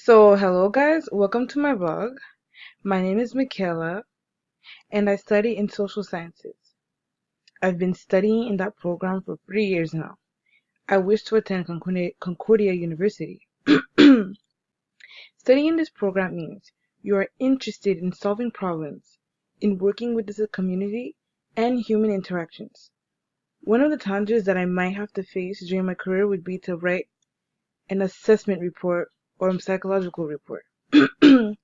So, hello guys, welcome to my blog. My name is Michaela and I study in social sciences. I've been studying in that program for 3 years now. I wish to attend Concordia University. Studying in this program means you are interested in solving problems, in working with the community, and human interactions. One of the challenges that I might have to face during my career would be to write an assessment report or a psychological report. And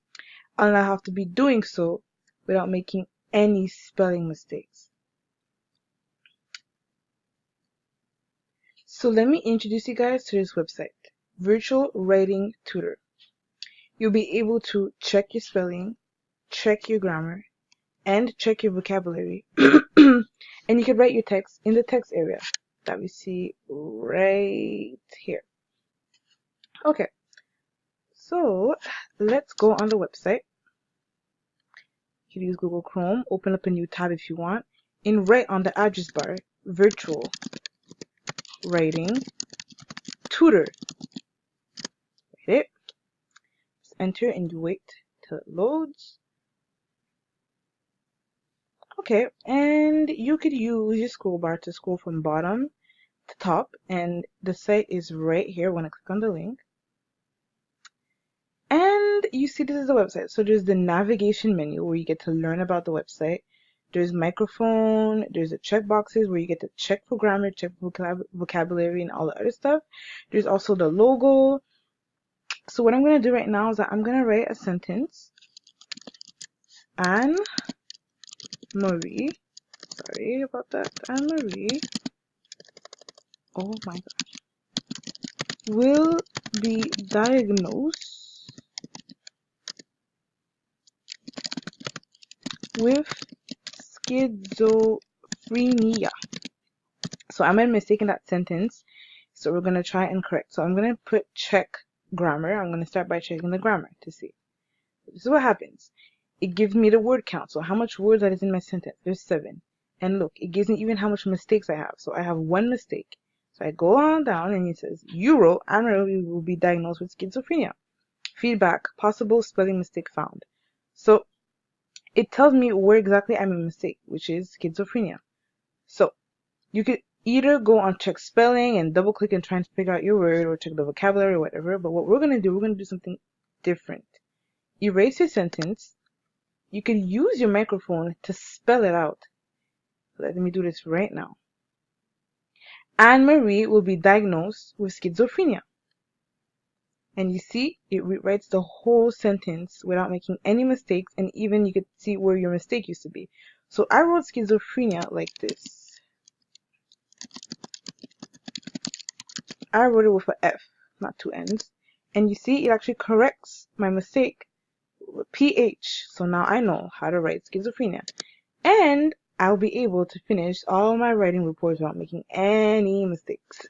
I have to be doing so without making any spelling mistakes. So let me introduce you guys to this website, Virtual Writing Tutor. You'll be able to check your spelling, check your grammar, and check your vocabulary. And you can write your text in the text area that we see right here. Okay, so let's go on the website. You can use Google Chrome, open up a new tab if you want, and write on the address bar, Virtual Writing Tutor. Hit it, just enter and you wait till it loads. Okay, and you could use your scroll bar to scroll from bottom to top, and the site is right here when I click on the link. And you see this is the website. So there's the navigation menu where you get to learn about the website. There's microphone, there's the check boxes where you get to check for grammar, check vocabulary, and all the other stuff. There's also the logo. So what I'm going to do right now is that I'm going to write a sentence. Anne-Marie, sorry about that, Anne-Marie, oh my gosh, will be diagnosed with schizophrenia. So I made a mistake in that sentence, so we're going to try and correct. So I'm going to put check grammar. I'm going to start by checking the grammar to see. This is what happens. It gives me the word count, so how much words that is in my sentence. There's 7. And look, it gives me even how much mistakes I have. So I have 1 mistake. So I go on down and it says, you wrote, Anne-Marie will be diagnosed with schizophrenia. Feedback, possible spelling mistake found. So it tells me where exactly I made a mistake, which is schizophrenia. So you could either go on check spelling and double click and try and figure out your word, or check the vocabulary or whatever. But what we're going to do something different. Erase your sentence. You can use your microphone to spell it out. Let me do this right now. Anne-Marie will be diagnosed with schizophrenia. And you see, it rewrites the whole sentence without making any mistakes, and even you could see where your mistake used to be. So I wrote schizophrenia like this. I wrote it with an F, not 2 N's. And you see, it actually corrects my mistake with PH. So now I know how to write schizophrenia. And I'll be able to finish all my writing reports without making any mistakes.